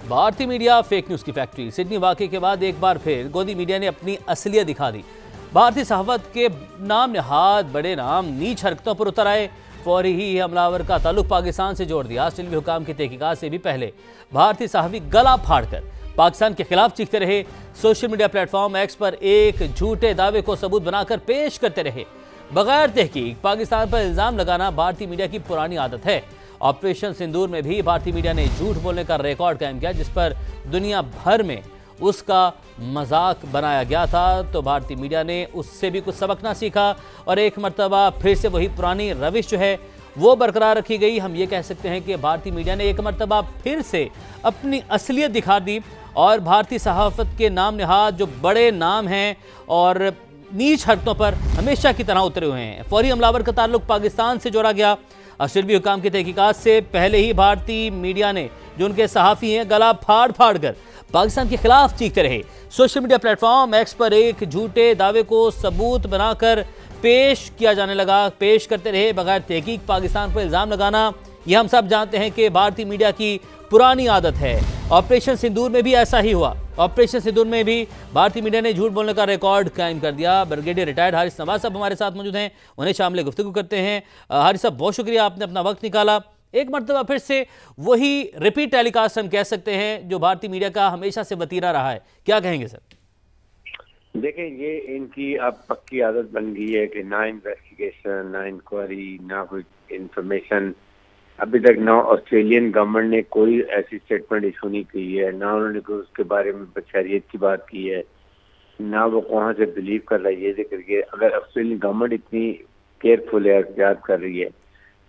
भारतीय media fake news की factory. Sydney वाक़े के बाद एक बार फिर गोदी मीडिया ने अपनी असलियत दिखा दी। भारतीय सहाफ़त के नाम नहाद बड़े नाम नीच हरकतों पर उतर आए। फौरी ही हमलावर का ताल्लुक पाकिस्तान से जोड़ दिया। ऑस्ट्रेलियाई हुकाम की तहकीकात से भी पहले भारतीय सहाफ़ी गला फाड़कर पाकिस्तान के खिलाफ चीखते रहे। सोशल मीडिया प्लेटफॉर्म एक्स पर एक झूठे दावे को सबूत बनाकर पेश करते रहे। बगैर तहकीक पाकिस्तान पर इल्ज़ाम लगाना भारतीय मीडिया की पुरानी आदत है। ऑपरेशन सिंदूर में भी भारतीय मीडिया ने झूठ बोलने का रिकॉर्ड कायम किया, जिस पर दुनिया भर में उसका मजाक बनाया गया था। तो भारतीय मीडिया ने उससे भी कुछ सबक ना सीखा और एक मर्तबा फिर से वही पुरानी रविश जो है वो बरकरार रखी गई। हम ये कह सकते हैं कि भारतीय मीडिया ने एक मर्तबा फिर से अपनी असलियत दिखा दी और भारतीय सहाफ़त के नाम नहाद जो बड़े नाम हैं और नीच हरकतों पर हमेशा की तरह उतरे हुए हैं। फौरी हमलावर का ताल्लुक पाकिस्तान से जोड़ा गया। ऑस्ट्रेलियाई हुकाम की तहकीकात से पहले ही भारतीय मीडिया ने जो उनके सहाफ़ी हैं गला फाड़ फाड़ कर पाकिस्तान के खिलाफ चीखते रहे। सोशल मीडिया प्लेटफॉर्म एक्स पर एक झूठे दावे को सबूत बनाकर पेश किया जाने लगा। पेश करते रहे बगैर तहकीक पाकिस्तान पर इल्ज़ाम लगाना, यह हम सब जानते हैं कि भारतीय मीडिया की पुरानी आदत है। ऑपरेशन सिंदूर में भी ऐसा ही हुआ। ऑपरेशन सिंदूर में भी भारतीय मीडिया ने झूठ बोलने का रिकॉर्ड कायम कर दिया। ब्रिगेडियर रिटायर्ड हारिस नवाज साहब हमारे साथ मौजूद हैं, उन्हें शामिल गुफ्तगू करते हैं। हारिस साहब, बहुत शुक्रिया, आपने अपना वक्त निकाला। एक मरतबा फिर से वही रिपीट टेलीकास्ट हम कह सकते हैं जो भारतीय मीडिया का हमेशा से वतीरा रहा है, क्या कहेंगे सर? देखिए, ये इनकी अब पक्की आदत बन गई है कि ना इन्वेस्टिगेशन, ना इंक्वायरी, ना कोई इंफॉर्मेशन। अभी तक ना ऑस्ट्रेलियन गवर्नमेंट ने कोई ऐसी स्टेटमेंट इशू नहीं की है, ना उन्होंने कोई उसके बारे में बशरियत की बात की है, ना वो कहाँ से बिलीव कर रहा है ये जिक्र किया। अगर ऑस्ट्रेलियन गवर्नमेंट इतनी केयरफुल है, एहतियात कर रही है,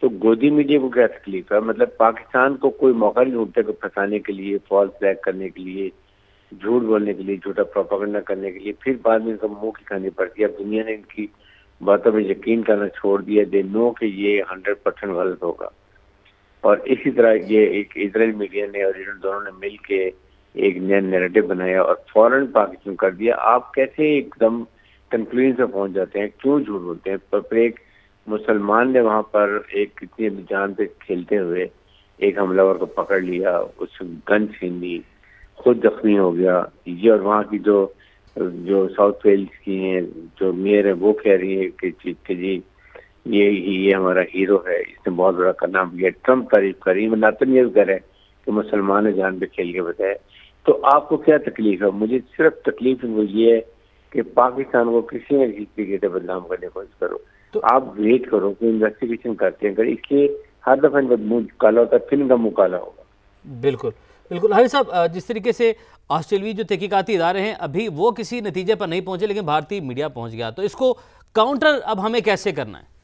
तो गोदी मीडिया को क्या तकलीफ है? मतलब पाकिस्तान को कोई मौका नहीं ढूंढता को फंसाने के लिए, फॉल्स फ्लैग करने के लिए, झूठ बोलने के लिए, झूठा प्रोपेगेंडा करने के लिए। फिर बाद में इनको मुंह की खानी पड़ती है। अब दुनिया ने इनकी बातों में यकीन करना छोड़ दिया। दे नो कि ये 100% गलत होगा। और इसी तरह ये एक इजराइल मीडिया ने और इन दोनों ने मिल के एक नया नैरेटिव बनाया और फौरन पाकिस्तान कर दिया। आप कैसे एकदम कंक्लूजन पे पहुंच जाते हैं? क्यों झूठ बोलते हैं? पर एक मुसलमान ने वहां पर एक कितनी जान पे खेलते हुए एक हमलावर को पकड़ लिया, उस गन छीन ली, खुद जख्मी हो गया। ये और वहाँ की जो साउथ वेल्स की हैं जो मेयर है वो कह रही है कि जी ये हमारा हीरो है, इसने बहुत बड़ा नाम किया। ट्रम्प तारीफ करी, नेतन्याहू कह रहे हैं कि मुसलमान ने जान पे खेल के बताया। तो आपको क्या तकलीफ है? मुझे सिर्फ तकलीफ वो ये है कि पाकिस्तान को किसी न किसी तरीके से बदनाम करने की कोशिश करो। तो आप वेट करो कि इन्वेस्टिगेशन करते हैं, अगर इसलिए हर दफा इनका मुंह काला होता है फिर इनका मुंह काला होगा। बिल्कुल बिल्कुल। हारिस साहब, जिस तरीके से ऑस्ट्रेलियाई जो तहकीकाती इदारे हैं अभी वो किसी नतीजे पर नहीं पहुंचे, लेकिन भारतीय मीडिया पहुंच गया, तो इसको काउंटर अब हमें कैसे करना है?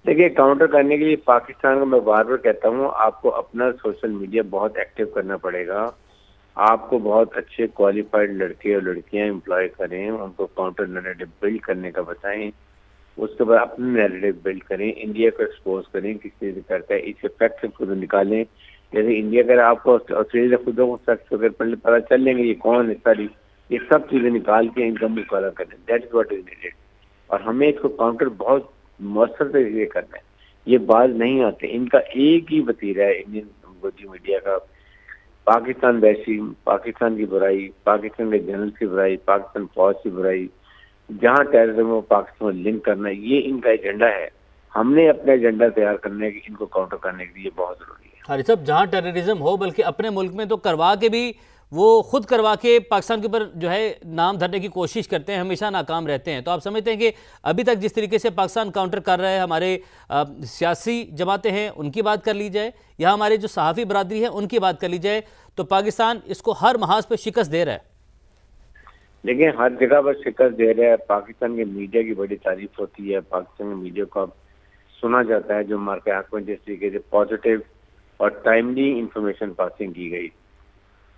देखिए, काउंटर करने के लिए पाकिस्तान को मैं बार बार कहता हूँ, आपको अपना सोशल मीडिया बहुत एक्टिव करना पड़ेगा। आपको बहुत अच्छे क्वालिफाइड लड़के और लड़कियां एम्प्लॉय करें, उनको काउंटर नैरेटिव बिल्ड करने का बताएं, उसके बाद अपने नैरेटिव बिल्ड करें, इंडिया को एक्सपोज करें किस चीज़ से करता है, इस फैक्ट से खुद निकालें। जैसे इंडिया अगर आपको ऑस्ट्रेलिया खुद को फैक्ट वगैरह पता चल लेंगे ये कौन है, सारी ये सब चीज़ें निकाल के इनका मुकाबला करें। That is what is needed. और हमें इसको काउंटर बहुत मौसर तरीके करना है। ये बाज नहीं आते, इनका एक ही वतीरा है इंडियन गोदी मीडिया का, पाकिस्तान वैसी, पाकिस्तान की बुराई, पाकिस्तान के जनरल की बुराई, पाकिस्तान फौज की बुराई, जहाँ टेररिज्म को पाकिस्तान में लिंक करना, ये इनका एजेंडा है। हमने अपना एजेंडा तैयार करने है कि इनको काउंटर करने के लिए बहुत जरूरी है। हारिस साहब, जहाँ टेररिज्म हो बल्कि अपने मुल्क में तो करवा के भी वो खुद करवा के पाकिस्तान के ऊपर जो है नाम धरने की कोशिश करते हैं, हमेशा नाकाम रहते हैं। तो आप समझते हैं कि अभी तक जिस तरीके से पाकिस्तान काउंटर कर रहा है, हमारे सियासी जमातें हैं उनकी बात कर ली जाए या हमारे जो सहाफ़ी बरादरी है उनकी बात कर ली जाए, तो पाकिस्तान इसको हर महाज पर शिकस्त दे रहा है। देखिए, हर जगह पर शिकस्त दे रहा है। पाकिस्तान के मीडिया की बड़ी तारीफ होती है, पाकिस्तान के मीडिया को अब सुना जाता है, जो मार्के आंख में जिस तरीके से पॉजिटिव और टाइमली इंफॉर्मेशन पासिंग की गई।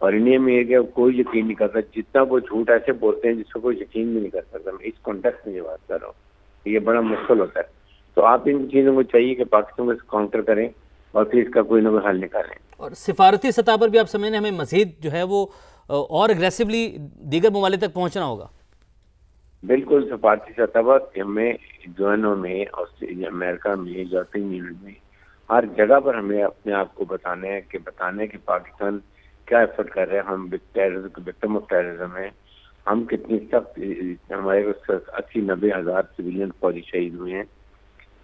और इंडिया में ये कोई यकीन नहीं करता, जितना वो झूठ ऐसे बोलते हैं जिसको कोई यकीन भी नहीं कर सकता। मैं इस कॉन्टेक्स्ट में ये बात कर रहा हूँ, ये बड़ा मुश्किल होता है। तो आप इन चीज़ों को चाहिए कि पाकिस्तान को काउंटर करें और फिर इसका कोई ना कोई हल निकालें। और सिफारती सतह पर भी आप समझने हमें मज़ीद जो है वो और एग्रेसिवली दीगर ममालिक तक पहुँचना होगा। बिल्कुल, सिफारती सतह पर हमें यूएनओ में, ऑस्ट्रेलिया, अमेरिका में, यूरोपियन यूनियन में, हर जगह पर हमें अपने आप को बताना है कि पाकिस्तान کیا ایفرٹ کر رہے ہیں، ہم وکٹم آف ٹیررزم ہیں، ہم کتنی سخت، ہمارے 80-90 ہزار سویلین فوجی شہید ہوئے ہیں،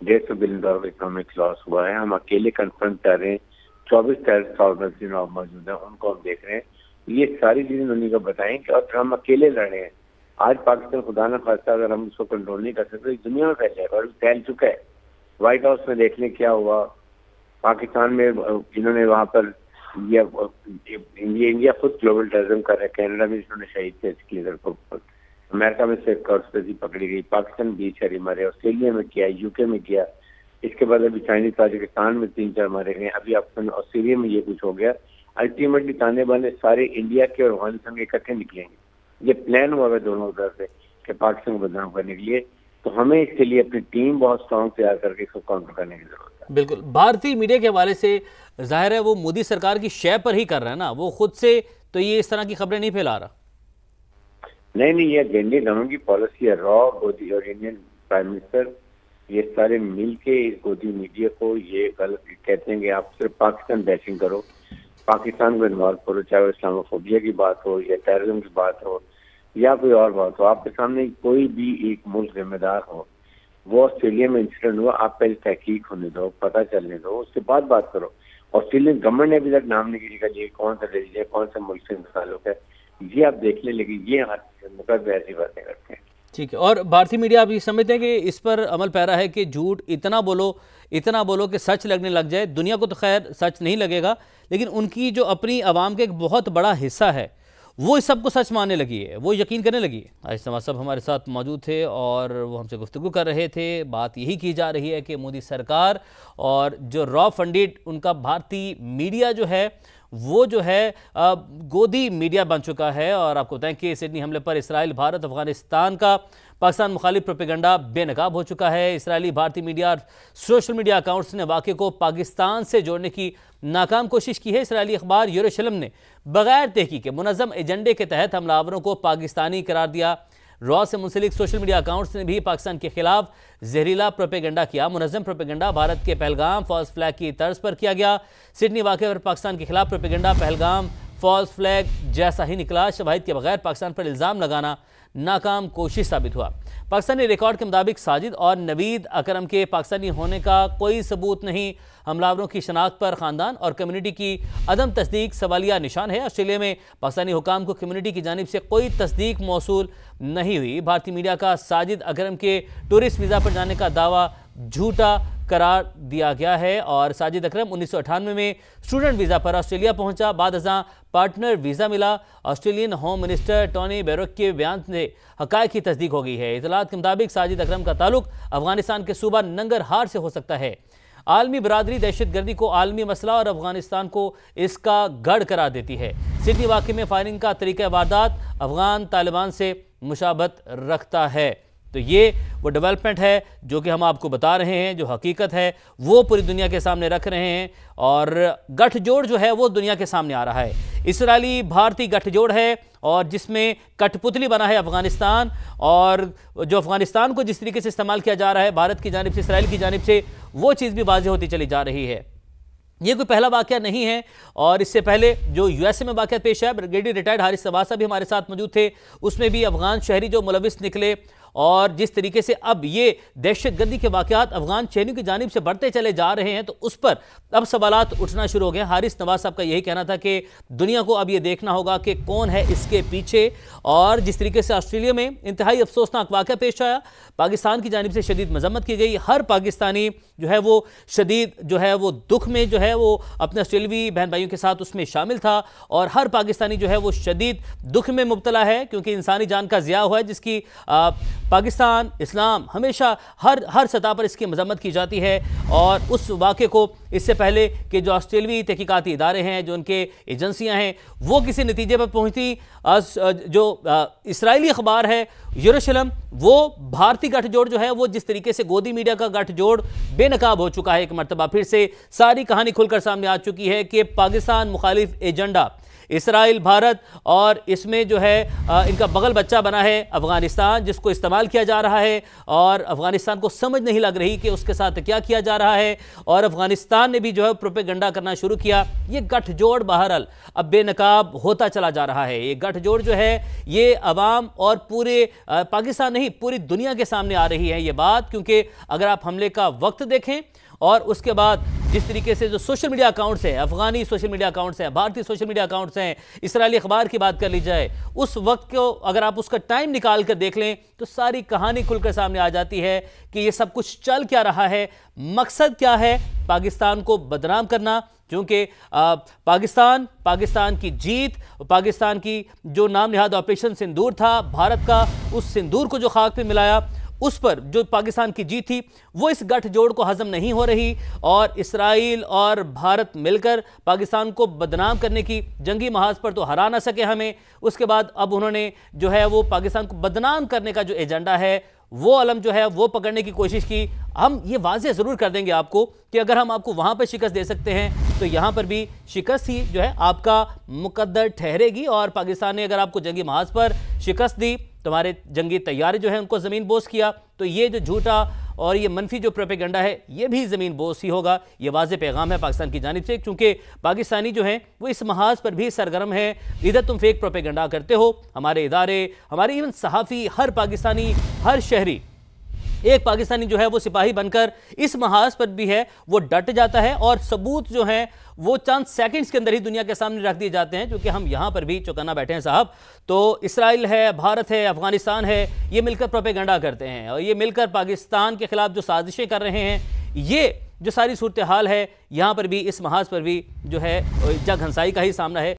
$150 بلین کا اکنامک لاس ہوا ہے، ہم اکیلے کنفرنٹ کر رہے ہیں، 24 ٹیررسٹ آرگنائزیشن موجود ہیں، ان کو ہم دیکھ رہے ہیں، یہ ساری چیزیں انہیں کو بتائیں کہ اور ہم اکیلے لڑ رہے ہیں۔ آج پاکستان خدا نہ خواستہ اگر ہم اس کو کنٹرول نہیں کر سکتے دنیا میں پھیل جائے گا، اور پھیل چکا ہے۔ وائٹ ہاؤس میں دیکھ لیں کیا ہوا، پاکستان میں جنہوں نے وہاں پر انڈیا خود گلوبل ٹیررزم کر رہا ہے، کینیڈا میں جنہوں نے شہید تھے اس کی ادھر کو، امریکہ میں سے کارسپیسی پکڑی گئی، پاکستان 20 شہری مرے، آسٹریلیا میں کیا، یو کے میں کیا، اس کے بعد ابھی چائنیز تاجکستان میں 3-4 مارے گئے، ابھی آسٹریلیا میں یہ کچھ ہو گیا۔ الٹیمیٹلی تانے بانے سارے انڈیا کے اور افغانستان کے اکٹھے نکلیں گے، یہ پلان ہوا ہے دونوں طرف سے کہ پاکستان کو بدنام کرنے کے لیے، تو ہمیں اس کے لیے اپنی ٹیم بہت اسٹرانگ تیار کر کے اس کو کاؤنٹر کرنے کی ضرورت ہے۔ بالکل، بھارتی میڈیا کے حوالے سے ظاہر ہے وہ مودی سرکار کی شے پر ہی کر رہا ہے نا، وہ خود سے تو یہ اس طرح کی خبریں نہیں پھیلا رہا۔ نہیں، یہ انڈین گورنمنٹ کی پالیسی ہے، گودی اور انڈین پرائم منسٹر یہ سارے مل کے اس گودی میڈیا کو یہ غلط کہتے ہیں کہ آپ صرف پاکستان بیشنگ کرو، پاکستان کو انوالو کرو، چاہے وہ اسلاموفوبیا کی بات ہو یا ٹیررزم کی بات ہو یا کوئی اور بات ہو، آپ کے سامنے کوئی بھی ایک ملک ذمہ دار ہو، وہ آسٹریلیا میں انسیڈنٹ ہوا، آپ پہلے تحقیق ہونے دو، پتہ چلنے دو، اس کے بعد بات کرو۔ آسٹریلین گورنمنٹ نے ابھی تک نام نہیں کیا کہ یہ کون سا ریلیجن ہے، کون سا ملک سے تعلق ہے، یہ آپ دیکھ لیں، لیکن یہ مقدس ایسی باتیں کرتے ہیں۔ ٹھیک ہے، اور بھارتی میڈیا آپ یہ سمجھتے ہیں کہ اس پر عمل پیرا ہے کہ جھوٹ اتنا بولو کہ سچ لگنے لگ جائے؟ دنیا کو تو خیر سچ نہیں لگے گا، لیکن ان کی جو اپنی عوام کا ایک بہت بڑا حصہ ہے وہ اس سب کو سچ ماننے لگی ہے، وہ یقین کرنے لگی ہے۔ آج نواز صاحب ہمارے ساتھ موجود تھے اور وہ ہم سے گفتگو کر رہے تھے۔ بات یہی کی جا رہی ہے کہ مودی سرکار اور جو را فنڈڈ ان کا بھارتی میڈیا جو ہے وہ جو ہے گودی میڈیا بن چکا ہے، اور آپ کو بتائیں کہ سڈنی حملے پر اسرائیل، بھارت، افغانستان کا پاکستان مخالف پروپیگنڈا بے نقاب ہو چکا ہے۔ اسرائیلی بھارتی میڈیا اور سوشل میڈیا اکاؤنٹس نے واقعے کو پاکستان سے جوڑنے کی ناکام کوشش کی ہے۔ اسرائیلی اخبار یروشلم نے بغیر تحقیق کے منظم ایجنڈے کے تحت حملہ آوروں کو پاکستانی قرار دیا۔ را سے منسلک سوشل میڈیا اکاؤنٹس نے بھی پاکستان کے خلاف زہریلا پروپیگنڈا کیا۔ منظم پروپیگنڈا بھارت کے پہلگام فالس فلیگ کی طرز پر کیا گیا۔ سڈنی واقعے پر پاکستان کے خلاف پروپیگنڈا پہلگام فالس فلیگ جیسا ہی نکلا۔ شواہد کے بغیر پاکستان پر الزام لگانا ناکام کوشش ثابت ہوا۔ پاکستانی ریکارڈ کے مطابق ساجد اور نوید اکرم کے پاکستانی ہونے کا کوئی ثبوت نہیں۔ حملہ آوروں کی شناخت پر خاندان اور کمیونٹی کی عدم تصدیق سوالیہ نشان ہے۔ آسٹریلیا میں پاکستانی حکام کو کمیونٹی کی جانب سے کوئی تصدیق موصول نہیں ہوئی۔ بھارتی میڈیا کا ساجد اکرم کے ٹورسٹ ویزا پر جانے کا دعویٰ جھوٹا قرار دیا گیا ہے، اور ساجد اکرم 1998 میں اسٹوڈنٹ ویزا پر آسٹریلیا پہنچا، بعد ازاں پارٹنر ویزا ملا۔ آسٹریلین ہوم منسٹر ٹونی بیروک کے بیان سے حقائق کی تصدیق ہو گئی ہے۔ اطلاعات کے مطابق ساجد اکرم کا تعلق افغانستان کے صوبہ ننگرہار سے ہو سکتا ہے۔ عالمی برادری دہشت گردی کو عالمی مسئلہ اور افغانستان کو اس کا گڑھ قرار دیتی ہے۔ سڈنی واقعے میں فائرنگ کا طریقہ واردات افغان طالبان سے مشابہت رکھتا ہے۔ تو یہ وہ ڈیولپمنٹ ہے جو کہ ہم آپ کو بتا رہے ہیں، جو حقیقت ہے وہ پوری دنیا کے سامنے رکھ رہے ہیں، اور گٹھ جوڑ جو ہے وہ دنیا کے سامنے آ رہا ہے۔ اسرائیلی بھارتی گٹھ جوڑ ہے، اور جس میں کٹ پتلی بنا ہے افغانستان، اور جو افغانستان کو جس طریقے سے استعمال کیا جا رہا ہے بھارت کی جانب سے، اسرائیل کی جانب سے، وہ چیز بھی واضح ہوتی چلی جا رہی ہے۔ یہ کوئی پہلا واقعہ نہیں ہے، اور اس سے پہلے جو یو ایس اے میں واقعہ پیش ہے، بریگیڈیئر ریٹائرڈ حارث سواسہ بھی ہمارے ساتھ موجود تھے، اس میں بھی افغان شہری جو ملوث نکلے، اور جس طریقے سے اب یہ دہشت گردی کے واقعات افغان شہریوں کی جانب سے بڑھتے چلے جا رہے ہیں، تو اس پر اب سوالات اٹھنا شروع ہو گئے۔ حارث نواز صاحب کا یہی کہنا تھا کہ دنیا کو اب یہ دیکھنا ہوگا کہ کون ہے اس کے پیچھے، اور جس طریقے سے آسٹریلیا میں انتہائی افسوسناک واقعہ پیش آیا، پاکستان کی جانب سے شدید مذمت کی گئی، ہر پاکستانی جو ہے وہ شدید جو ہے وہ دکھ میں جو ہے وہ اپنے آسٹریلوی بہن بھائیوں کے ساتھ اس میں شامل تھا، اور ہر پاکستانی جو ہے وہ شدید دکھ میں مبتلا ہے، کیونکہ انسانی جان کا ضیاع ہوا ہے، جس کی پاکستان، اسلام ہمیشہ ہر سطح پر اس کی مذمت کی جاتی ہے۔ اور اس واقعے کو اس سے پہلے کہ جو آسٹریلوی تحقیقاتی ادارے ہیں، جو ان کے ایجنسیاں ہیں، وہ کسی نتیجے پر پہنچتی، جو اسرائیلی اخبار ہے یروشلم، وہ بھارتی گٹھ جوڑ جو ہے وہ جس طریقے سے گودی میڈیا کا گٹھ جوڑ بے نقاب ہو چکا ہے، ایک مرتبہ پھر سے ساری کہانی کھل کر سامنے آ چکی ہے کہ پاکستان مخالف ایجنڈا इसराइल, भारत और इसमें जो है इनका बगल बच्चा बना है अफगानिस्तान, जिसको इस्तेमाल किया जा रहा है और अफगानिस्तान को समझ नहीं लग रही कि उसके साथ क्या किया जा रहा है और अफगानिस्तान ने भी जो है प्रोपेगेंडा करना शुरू किया। ये गठजोड़ बहरहाल अब बेनकाब होता चला जा रहा है। ये गठजोड़ जो है ये अवाम और पूरे पाकिस्तान नहीं पूरी दुनिया के सामने आ रही है ये बात, क्योंकि अगर आप हमले का वक्त देखें और उसके बाद जिस तरीके से जो सोशल मीडिया अकाउंट्स हैं, अफगानी सोशल मीडिया अकाउंट्स हैं, भारतीय सोशल मीडिया अकाउंट्स हैं, इसराइली अखबार की बात कर ली जाए, उस वक्त को अगर आप उसका टाइम निकाल कर देख लें तो सारी कहानी खुलकर सामने आ जाती है कि ये सब कुछ चल क्या रहा है, मकसद क्या है, पाकिस्तान को बदनाम करना। क्योंकि पाकिस्तान की जीत, पाकिस्तान की जो नाम निहाद ऑपरेशन सिंदूर था, भारत का उस सिंदूर को जो खाक पे मिलाया, उस पर जो पाकिस्तान की जीत थी वो इस गठजोड़ को हजम नहीं हो रही और इसराइल और भारत मिलकर पाकिस्तान को बदनाम करने की जंगी महाज पर तो हरा ना सके हमें। उसके बाद अब उन्होंने जो है वो पाकिस्तान को बदनाम करने का जो एजेंडा है वो अलम जो है वो पकड़ने की कोशिश की। हम ये वाज़ेह ज़रूर कर देंगे आपको कि अगर हम आपको वहाँ पर शिकस्त दे सकते हैं तो यहाँ पर भी शिकस्त ही जो है आपका मुकद्दर ठहरेगी और पाकिस्तान ने अगर आपको जंगी महाज पर शिकस्त दी, तुम्हारे जंगी तैयारे जो है उनको ज़मीन बोस किया, तो ये जो झूठा और ये मनफी जो प्रोपेगेंडा है ये भी ज़मीन बोस ही होगा। ये वाज़ेह पैगाम है पाकिस्तान की जानिब से, क्योंकि पाकिस्तानी जो हैं वो इस महाज पर भी सरगर्म है। इधर तुम फेक प्रोपेगेंडा करते हो, हमारे इदारे, हमारे इवन सहाफ़ी, हर पाकिस्तानी, हर शहरी, एक पाकिस्तानी जो है वो सिपाही बनकर इस महाज पर भी है वो डट जाता है और सबूत जो हैं वो चंद सेकंड्स के अंदर ही दुनिया के सामने रख दिए जाते हैं, क्योंकि हम यहाँ पर भी चौकन्ना बैठे हैं साहब। तो इसराइल है, भारत है, अफगानिस्तान है, ये मिलकर प्रोपेगेंडा करते हैं और ये मिलकर पाकिस्तान के खिलाफ जो साजिशें कर रहे हैं, ये जो सारी सूरत हाल है यहाँ पर भी इस महाज पर भी जो है जग हंसाई का ही सामना है।